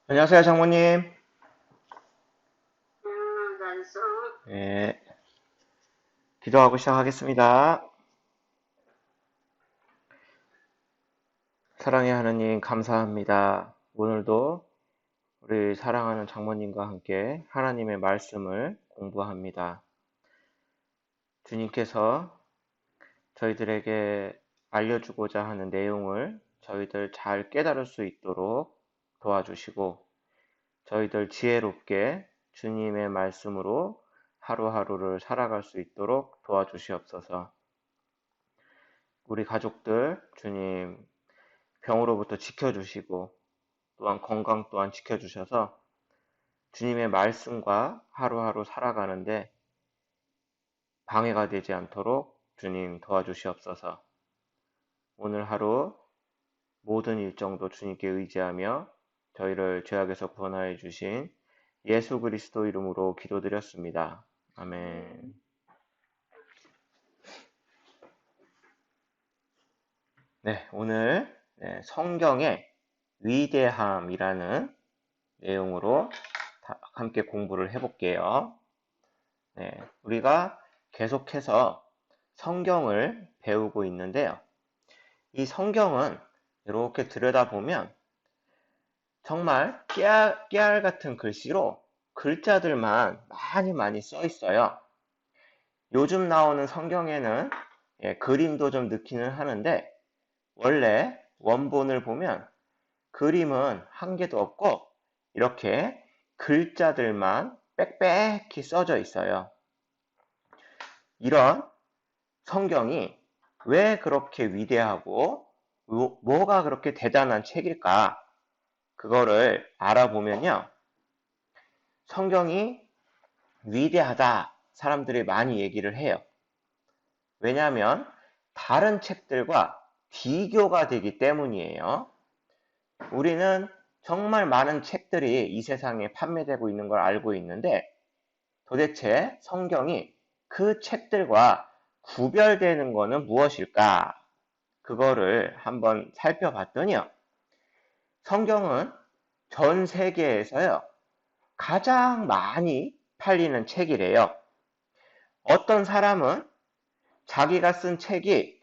안녕하세요, 장모님. 난서 예, 기도하고 시작하겠습니다. 사랑의 하느님, 감사합니다. 오늘도 우리 사랑하는 장모님과 함께 하나님의 말씀을 공부합니다. 주님께서 저희들에게 알려주고자 하는 내용을 저희들 잘 깨달을 수 있도록 도와주시고, 저희들 지혜롭게 주님의 말씀으로 하루하루를 살아갈 수 있도록 도와주시옵소서. 우리 가족들 주님 병으로부터 지켜주시고 또한 건강 또한 지켜주셔서 주님의 말씀과 하루하루 살아가는데 방해가 되지 않도록 주님 도와주시옵소서. 오늘 하루 모든 일정도 주님께 의지하며 저희를 죄악에서 구원하여 주신 예수 그리스도 이름으로 기도드렸습니다. 아멘. 네, 오늘 성경의 위대함이라는 내용으로 함께 공부를 해볼게요. 네, 우리가 계속해서 성경을 배우고 있는데요. 이 성경은 이렇게 들여다보면 정말 깨알 같은 글씨로 글자들만 많이 써 있어요. 요즘 나오는 성경에는 그림도 좀 넣기는 하는데 원래 원본을 보면 그림은 한 개도 없고 이렇게 글자들만 빽빽히 써져 있어요. 이런 성경이 왜 그렇게 위대하고 뭐가 그렇게 대단한 책일까? 그거를 알아보면요. 성경이 위대하다 사람들이 많이 얘기를 해요. 왜냐하면 다른 책들과 비교가 되기 때문이에요. 우리는 정말 많은 책들이 이 세상에 판매되고 있는 걸 알고 있는데 도대체 성경이 그 책들과 구별되는 것은 무엇일까? 그거를 한번 살펴봤더니요. 성경은 전 세계에서요. 가장 많이 팔리는 책이래요. 어떤 사람은 자기가 쓴 책이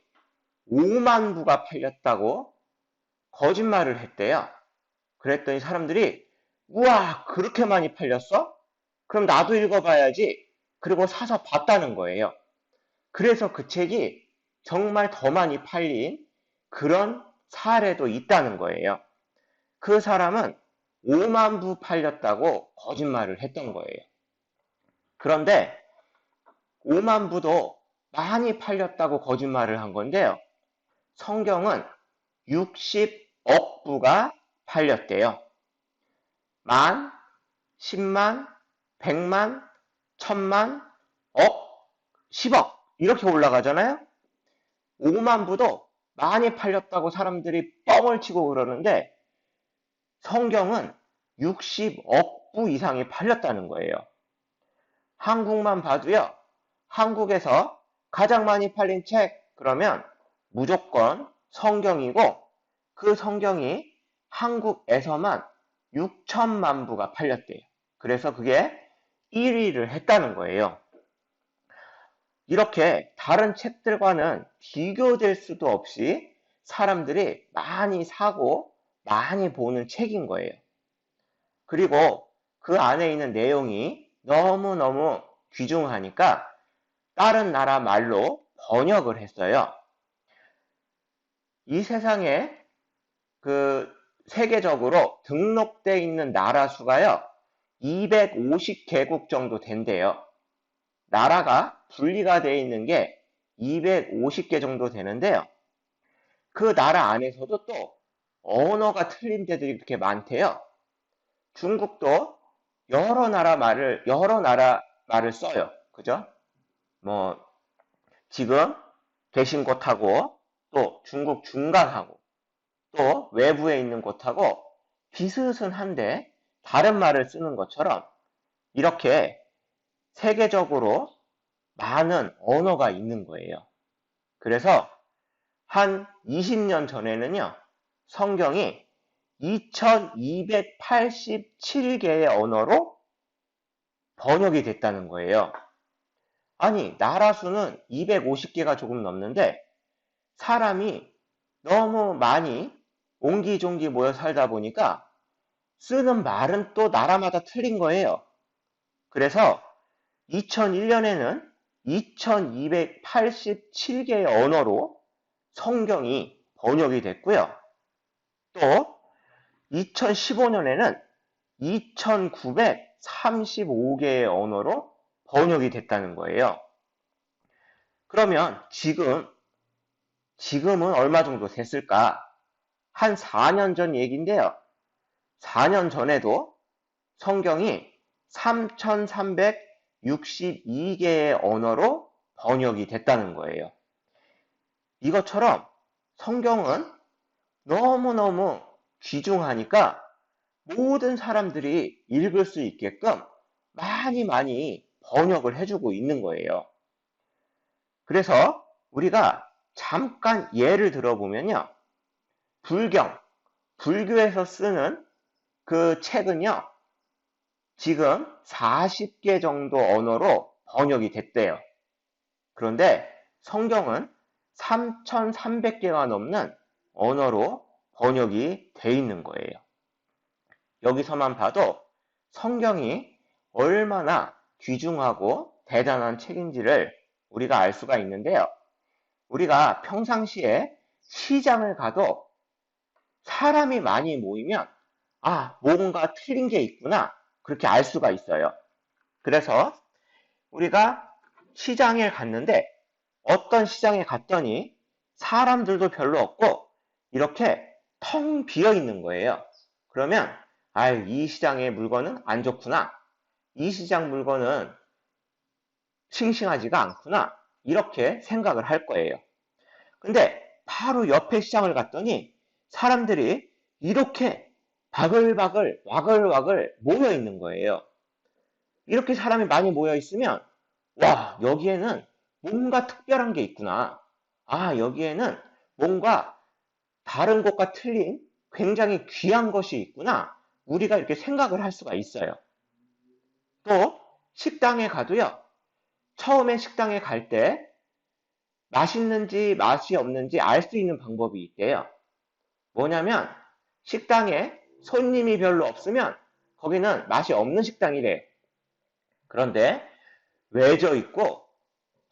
5만 부가 팔렸다고 거짓말을 했대요. 그랬더니 사람들이 우와 그렇게 많이 팔렸어? 그럼 나도 읽어봐야지. 그리고 사서 봤다는 거예요. 그래서 그 책이 정말 더 많이 팔린 그런 사례도 있다는 거예요. 그 사람은 5만 부 팔렸다고 거짓말을 했던 거예요. 그런데 5만 부도 많이 팔렸다고 거짓말을 한 건데요. 성경은 60억 부가 팔렸대요. 만, 10만, 100만, 1000만, 억, 10억 이렇게 올라가잖아요. 5만 부도 많이 팔렸다고 사람들이 뻥을 치고 그러는데 성경은 60억 부 이상이 팔렸다는 거예요. 한국만 봐도요. 한국에서 가장 많이 팔린 책 그러면 무조건 성경이고 그 성경이 한국에서만 6천만 부가 팔렸대요. 그래서 그게 1위를 했다는 거예요. 이렇게 다른 책들과는 비교될 수도 없이 사람들이 많이 사고 많이 보는 책인 거예요. 그리고 그 안에 있는 내용이 너무너무 귀중하니까 다른 나라 말로 번역을 했어요. 이 세상에 그 세계적으로 등록되어 있는 나라 수가요. 250개국 정도 된대요. 나라가 분리가 되어 있는 게 250개 정도 되는데요. 그 나라 안에서도 또 언어가 틀린 데들이 그렇게 많대요. 중국도 여러 나라 말을 써요. 그죠? 뭐, 지금 계신 곳하고 또 중국 중간하고 또 외부에 있는 곳하고 비슷한데 다른 말을 쓰는 것처럼 이렇게 세계적으로 많은 언어가 있는 거예요. 그래서 한 20년 전에는요, 성경이 2287개의 언어로 번역이 됐다는 거예요. 아니, 나라 수는 250개가 조금 넘는데 사람이 너무 많이 옹기종기 모여 살다 보니까 쓰는 말은 또 나라마다 틀린 거예요. 그래서 2001년에는 2287개의 언어로 성경이 번역이 됐고요. 또 2015년에는 2935개의 언어로 번역이 됐다는 거예요. 그러면 지금은 얼마 정도 됐을까? 한 4년 전 얘기인데요. 4년 전에도 성경이 3362개의 언어로 번역이 됐다는 거예요. 이것처럼 성경은 너무너무 귀중하니까 모든 사람들이 읽을 수 있게끔 많이 번역을 해주고 있는 거예요. 그래서 우리가 잠깐 예를 들어보면요. 불교에서 쓰는 그 책은요. 지금 40개 정도 언어로 번역이 됐대요. 그런데 성경은 3,300개가 넘는 언어로 번역이 돼 있는 거예요. 여기서만 봐도 성경이 얼마나 귀중하고 대단한 책인지를 우리가 알 수가 있는데요. 우리가 평상시에 시장을 가도 사람이 많이 모이면 뭔가 틀린 게 있구나 그렇게 알 수가 있어요. 그래서 우리가 시장에 갔는데 어떤 시장에 갔더니 사람들도 별로 없고 이렇게 텅 비어 있는 거예요. 그러면 이 시장의 물건은 안 좋구나. 이 시장 물건은 싱싱하지가 않구나. 이렇게 생각을 할 거예요. 근데 바로 옆에 시장을 갔더니 사람들이 이렇게 바글바글 와글와글 모여 있는 거예요. 이렇게 사람이 많이 모여 있으면 여기에는 뭔가 특별한 게 있구나. 여기에는 뭔가 다른 곳과 틀린 굉장히 귀한 것이 있구나. 우리가 이렇게 생각을 할 수가 있어요. 또 식당에 가도요. 처음에 식당에 갈 때 맛있는지 맛이 없는지 알 수 있는 방법이 있대요. 뭐냐면 식당에 손님이 별로 없으면 거기는 맛이 없는 식당이래요. 그런데 외져 있고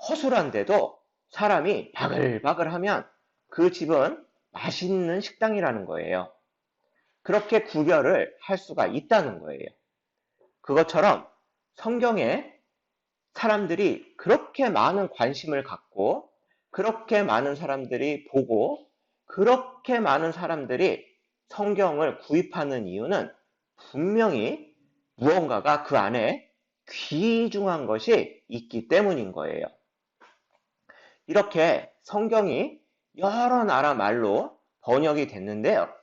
허술한데도 사람이 바글바글하면 그 집은 맛있는 식당이라는 거예요. 그렇게 구별을 할 수가 있다는 거예요. 그것처럼 성경에 사람들이 그렇게 많은 관심을 갖고 그렇게 많은 사람들이 보고 그렇게 많은 사람들이 성경을 구입하는 이유는 분명히 무언가가 그 안에 귀중한 것이 있기 때문인 거예요. 이렇게 성경이 여러 나라 말로 번역이 됐는데요.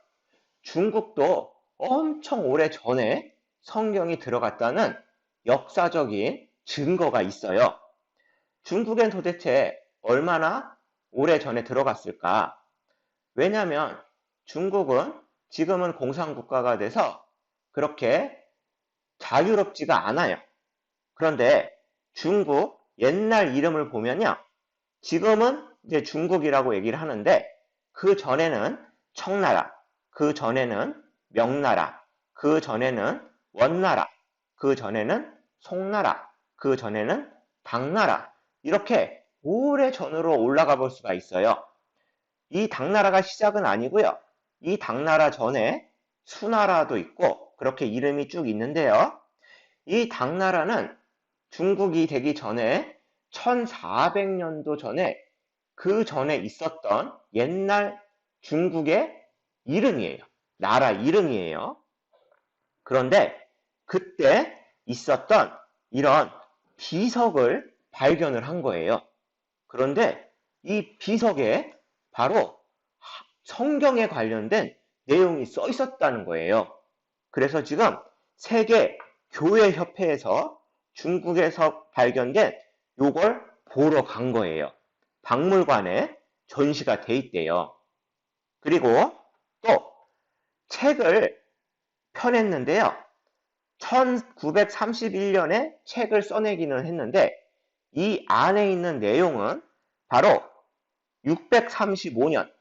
중국도 엄청 오래 전에 성경이 들어갔다는 역사적인 증거가 있어요. 중국엔 도대체 얼마나 오래 전에 들어갔을까? 왜냐하면 중국은 지금은 공산국가가 돼서 그렇게 자유롭지가 않아요. 그런데 중국 옛날 이름을 보면요. 지금은 이제 중국이라고 얘기를 하는데 그 전에는 청나라, 그 전에는 명나라, 그 전에는 원나라, 그 전에는 송나라, 그 전에는 당나라 이렇게 오래 전으로 올라가 볼 수가 있어요. 이 당나라가 시작은 아니고요. 이 당나라 전에 수나라도 있고 그렇게 이름이 쭉 있는데요. 이 당나라는 중국이 되기 전에 1400년도 전에 그 전에 있었던 옛날 중국의 이름이에요. 나라 이름이에요. 그런데 그때 있었던 이런 비석을 발견을 한 거예요. 그런데 이 비석에 바로 성경에 관련된 내용이 써 있었다는 거예요. 그래서 지금 세계 교회 협회에서 중국에서 발견된 요걸 보러 간 거예요. 박물관에 전시가 돼 있대요. 그리고 또 책을 펴냈는데요. 1931년에 책을 써내기는 했는데 이 안에 있는 내용은 바로 635년,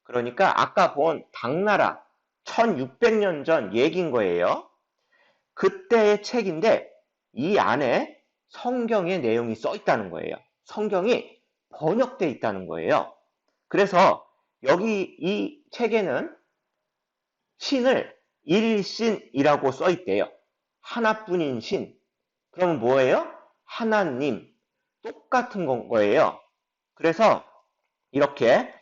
그러니까 아까 본 당나라 1600년 전 얘기인 거예요. 그때의 책인데 이 안에 성경의 내용이 써 있다는 거예요. 성경이 번역되어 있다는 거예요. 그래서 여기 이 책에는 신을 일신이라고 써 있대요. 하나뿐인 신. 그러면 뭐예요? 하나님. 똑같은 거예요. 그래서 이렇게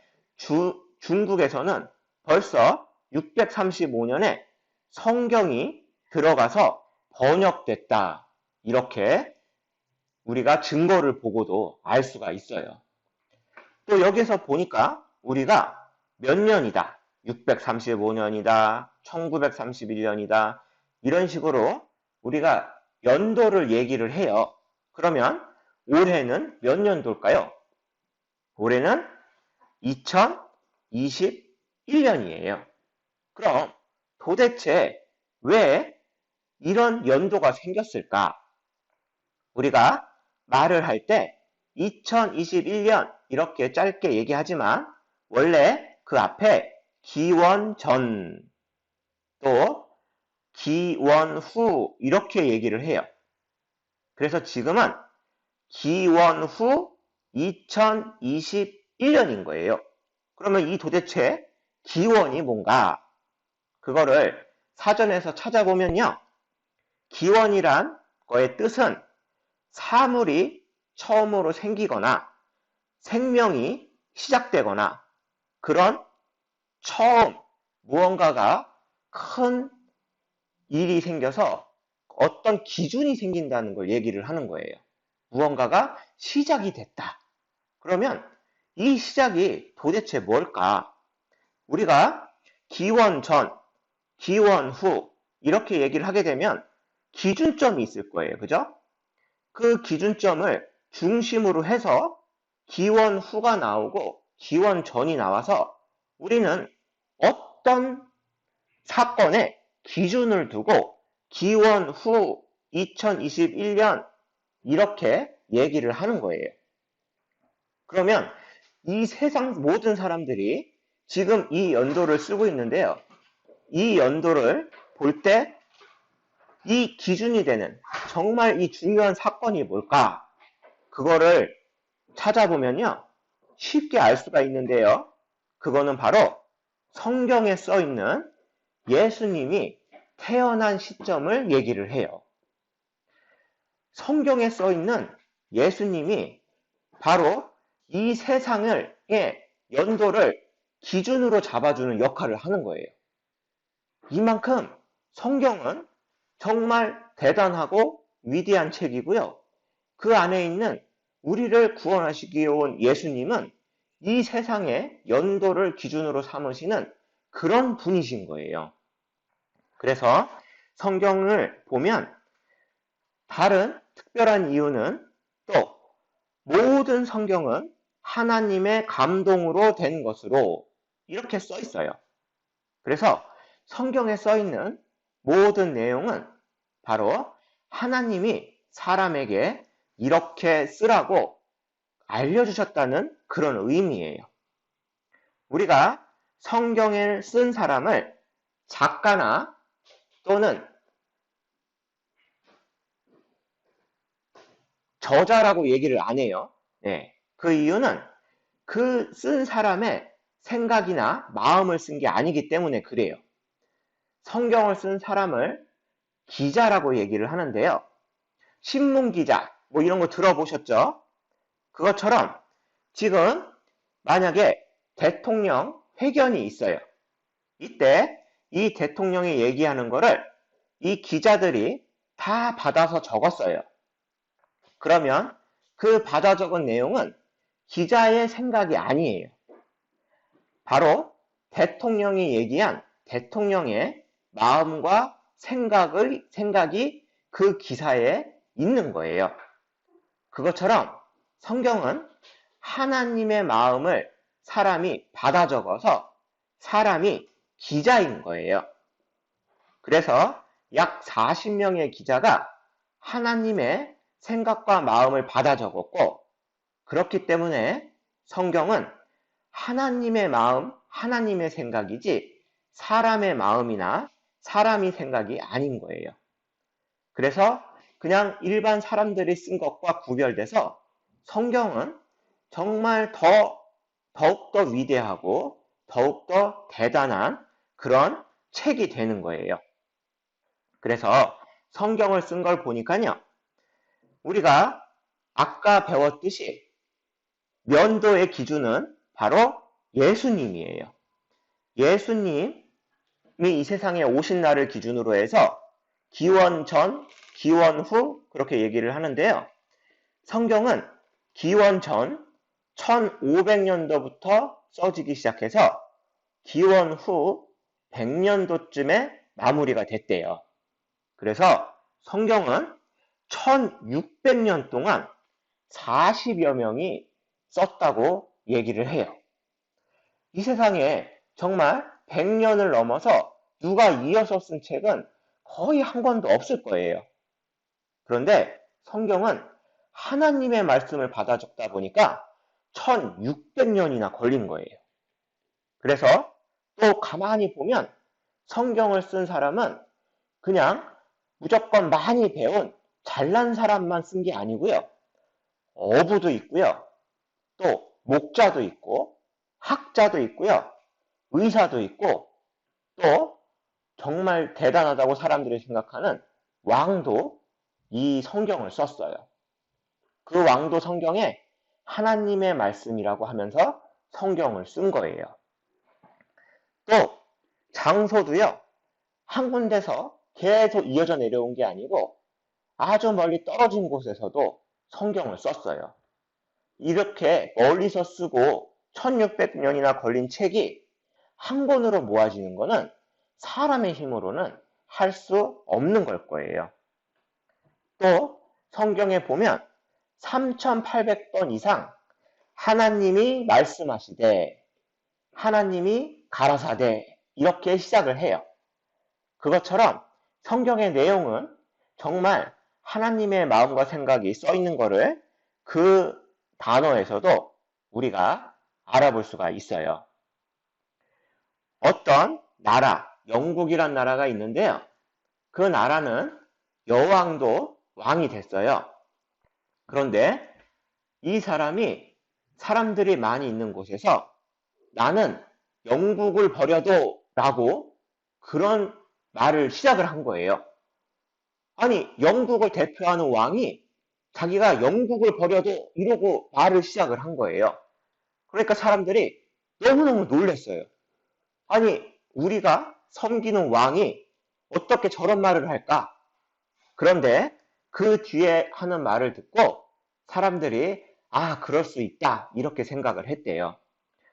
중국에서는 벌써 635년에 성경이 들어가서 번역됐다. 이렇게 우리가 증거를 보고도 알 수가 있어요. 또 여기서 보니까 우리가 몇 년이다. 635년이다. 1931년이다. 이런 식으로 우리가 연도를 얘기를 해요. 그러면 올해는 몇 년도일까요? 올해는 2021년이에요. 그럼 도대체 왜 이런 연도가 생겼을까? 우리가 말을 할 때 2021년 이렇게 짧게 얘기하지만 원래 그 앞에 기원전 또 기원후 이렇게 얘기를 해요. 그래서 지금은 기원후 2021년인 거예요. 그러면 이 도대체 기원이 뭔가? 그거를 사전에서 찾아보면요. 기원이란 거의 뜻은 사물이 처음으로 생기거나 생명이 시작되거나 그런 처음 무언가가 큰 일이 생겨서 어떤 기준이 생긴다는 걸 얘기를 하는 거예요. 무언가가 시작이 됐다. 그러면 이 시작이 도대체 뭘까? 우리가 기원 전, 기원 후 이렇게 얘기를 하게 되면 기준점이 있을 거예요. 그죠? 그 기준점을 중심으로 해서 기원 후가 나오고 기원 전이 나와서 우리는 어떤 사건에 기준을 두고 기원 후 2021년 이렇게 얘기를 하는 거예요. 그러면 이 세상 모든 사람들이 지금 이 연도를 쓰고 있는데요. 이 연도를 볼 때 이 기준이 되는 정말 이 중요한 사건이 뭘까? 그거를 찾아보면요. 쉽게 알 수가 있는데요. 그거는 바로 성경에 써 있는 예수님이 태어난 시점을 얘기를 해요. 성경에 써 있는 예수님이 바로 이 세상의 연도를 기준으로 잡아주는 역할을 하는 거예요. 이만큼 성경은 정말 대단하고 위대한 책이고요. 그 안에 있는 우리를 구원하시기 온 예수님은 이 세상의 연도를 기준으로 삼으시는 그런 분이신 거예요. 그래서 성경을 보면 다른 특별한 이유는 또 모든 성경은 하나님의 감동으로 된 것으로 이렇게 써 있어요. 그래서 성경에 써 있는 모든 내용은 바로 하나님이 사람에게 이렇게 쓰라고 알려주셨다는 그런 의미예요. 우리가 성경을 쓴 사람을 작가나 또는 저자라고 얘기를 안 해요. 네. 그 이유는 그 쓴 사람의 생각이나 마음을 쓴 게 아니기 때문에 그래요. 성경을 쓴 사람을 기자라고 얘기를 하는데요. 신문 기자, 뭐 이런 거 들어보셨죠? 그것처럼 지금 만약에 대통령 회견이 있어요. 이때 이 대통령이 얘기하는 거를 이 기자들이 다 받아서 적었어요. 그러면 그 받아 적은 내용은 기자의 생각이 아니에요. 바로 대통령이 얘기한 대통령의 마음과 생각이 그 기사에 있는 거예요. 그것처럼 성경은 하나님의 마음을 사람이 받아 적어서 사람이 기자인 거예요. 그래서 약 40명의 기자가 하나님의 생각과 마음을 받아 적었고, 그렇기 때문에 성경은 하나님의 마음, 하나님의 생각이지 사람의 마음이나 사람이 생각이 아닌 거예요. 그래서 그냥 일반 사람들이 쓴 것과 구별돼서 성경은 정말 더욱더 위대하고 더욱더 대단한 그런 책이 되는 거예요. 그래서 성경을 쓴 걸 보니까요, 우리가 아까 배웠듯이 면도의 기준은 바로 예수님이에요. 예수님이 이 세상에 오신 날을 기준으로 해서 기원 전, 기원 후 그렇게 얘기를 하는데요. 성경은 기원 전 1500년도부터 써지기 시작해서 기원 후 100년도쯤에 마무리가 됐대요. 그래서 성경은 1600년 동안 40여 명이 썼다고 얘기를 해요. 이 세상에 정말 100년을 넘어서 누가 이어서 쓴 책은 거의 한 권도 없을 거예요. 그런데 성경은 하나님의 말씀을 받아 적다 보니까 1600년이나 걸린 거예요. 그래서 또 가만히 보면 성경을 쓴 사람은 그냥 무조건 많이 배운 잘난 사람만 쓴 게 아니고요. 어부도 있고요. 또 목자도 있고 학자도 있고요. 의사도 있고 또 정말 대단하다고 사람들이 생각하는 왕도 이 성경을 썼어요. 그 왕도 성경에 하나님의 말씀이라고 하면서 성경을 쓴 거예요. 또 장소도요. 한 군데서 계속 이어져 내려온 게 아니고 아주 멀리 떨어진 곳에서도 성경을 썼어요. 이렇게 멀리서 쓰고 1600년이나 걸린 책이 한 권으로 모아지는 것은 사람의 힘으로는 할 수 없는 걸 거예요. 또 성경에 보면 3800번 이상 하나님이 말씀하시되 하나님이 가라사대 이렇게 시작을 해요. 그것처럼 성경의 내용은 정말 하나님의 마음과 생각이 써 있는 거를 그 단어에서도 우리가 알아볼 수가 있어요. 어떤 나라, 영국이란 나라가 있는데요. 그 나라는 여왕도 왕이 됐어요. 그런데 이 사람이 사람들이 많이 있는 곳에서 나는 영국을 버려도 라고 그런 말을 시작을 한 거예요. 아니, 영국을 대표하는 왕이 자기가 영국을 버려도 이러고 말을 시작을 한 거예요. 그러니까 사람들이 너무너무 놀랐어요. 아니, 우리가 섬기는 왕이 어떻게 저런 말을 할까? 그런데 그 뒤에 하는 말을 듣고 사람들이 아, 그럴 수 있다. 이렇게 생각을 했대요.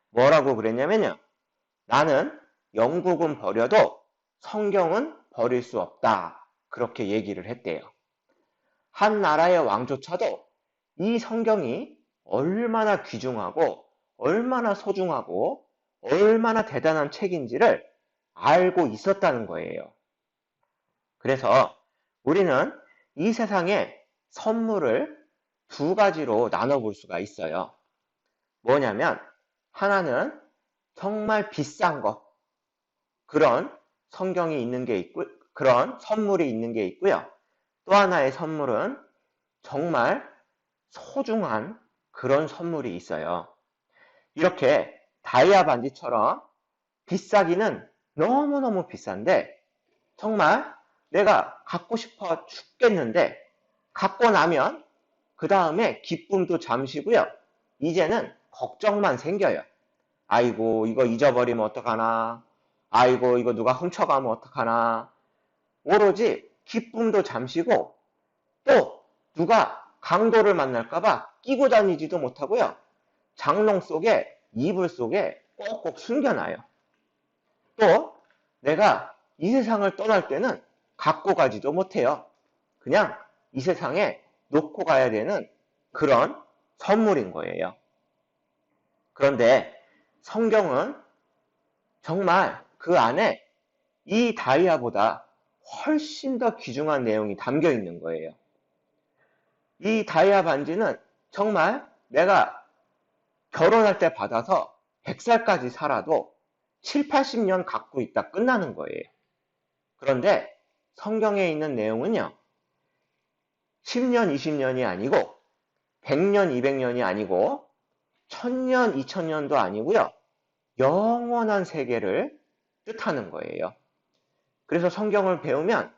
뭐라고 그랬냐면요. 나는 영국은 버려도 성경은 버릴 수 없다. 그렇게 얘기를 했대요. 한 나라의 왕조차도 이 성경이 얼마나 귀중하고 얼마나 소중하고 얼마나 대단한 책인지를 알고 있었다는 거예요. 그래서 우리는 이 세상에 선물을 두 가지로 나눠볼 수가 있어요. 뭐냐면 하나는 정말 비싼 것, 그런 성경이 있는 게 있고 그런 선물이 있는 게 있고요. 또 하나의 선물은 정말 소중한 그런 선물이 있어요. 이렇게 다이아 반지처럼 비싸기는 너무너무 비싼데 정말 내가 갖고 싶어 죽겠는데 갖고 나면 그 다음에 기쁨도 잠시고요. 이제는 걱정만 생겨요. 아이고 이거 잊어버리면 어떡하나. 아이고 이거 누가 훔쳐가면 어떡하나. 오로지 기쁨도 잠시고 또 누가 강도를 만날까봐 끼고 다니지도 못하고요. 장롱 속에 이불 속에 꼭꼭 숨겨놔요. 또 내가 이 세상을 떠날 때는 갖고 가지도 못해요. 그냥 이 세상에 놓고 가야 되는 그런 선물인 거예요. 그런데 성경은 정말 그 안에 이 다이아보다 훨씬 더 귀중한 내용이 담겨 있는 거예요. 이 다이아 반지는 정말 내가 결혼할 때 받아서 100살까지 살아도 7, 80년 갖고 있다 끝나는 거예요. 그런데 성경에 있는 내용은요, 10년, 20년이 아니고 100년, 200년이 아니고 1000년, 2000년도 아니고요. 영원한 세계를 뜻하는 거예요. 그래서 성경을 배우면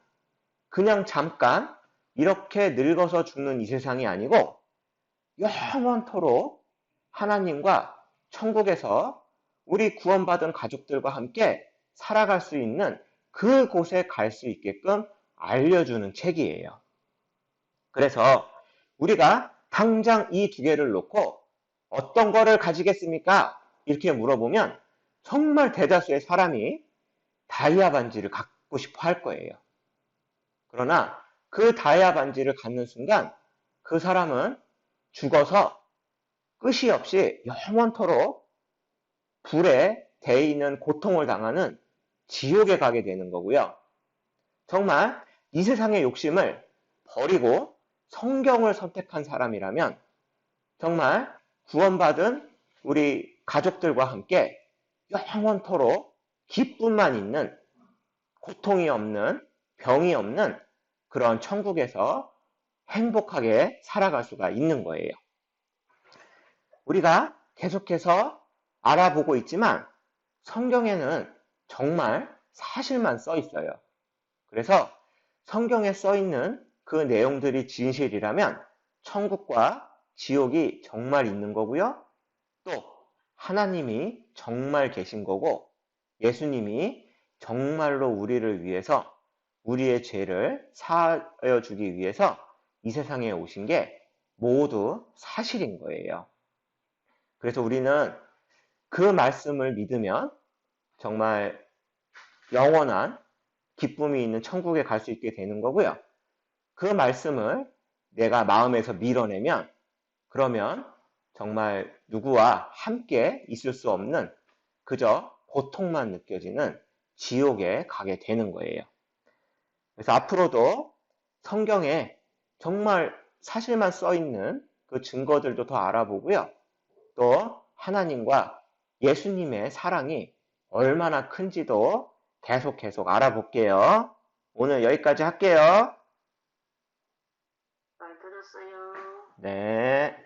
그냥 잠깐 이렇게 늙어서 죽는 이 세상이 아니고 영원토록 하나님과 천국에서 우리 구원받은 가족들과 함께 살아갈 수 있는 그곳에 갈 수 있게끔 알려주는 책이에요. 그래서 우리가 당장 이 두 개를 놓고 어떤 거를 가지겠습니까? 이렇게 물어보면 정말 대다수의 사람이 다이아 반지를 갖고 싶어 할 거예요. 그러나 그 다이아 반지를 갖는 순간 그 사람은 죽어서 끝이 없이 영원토록 불에 대 있는 고통을 당하는 지옥에 가게 되는 거고요. 정말 이 세상의 욕심을 버리고 성경을 선택한 사람이라면 정말 구원받은 우리 가족들과 함께 영원토록 기쁨만 있는, 고통이 없는, 병이 없는 그런 천국에서 행복하게 살아갈 수가 있는 거예요. 우리가 계속해서 알아보고 있지만 성경에는 정말 사실만 써 있어요. 그래서 성경에 써 있는 그 내용들이 진실이라면 천국과 지옥이 정말 있는 거고요. 또 하나님이 정말 계신 거고 예수님이 정말로 우리를 위해서 우리의 죄를 사하여 주기 위해서 이 세상에 오신 게 모두 사실인 거예요. 그래서 우리는 그 말씀을 믿으면 정말 영원한 기쁨이 있는 천국에 갈 수 있게 되는 거고요. 그 말씀을 내가 마음에서 밀어내면 그러면 정말 누구와 함께 있을 수 없는 그저 고통만 느껴지는 지옥에 가게 되는 거예요. 그래서 앞으로도 성경에 정말 사실만 써 있는 그 증거들도 더 알아보고요. 또 하나님과 예수님의 사랑이 얼마나 큰지도 계속 알아볼게요. 오늘 여기까지 할게요. 잘 들었어요. 네.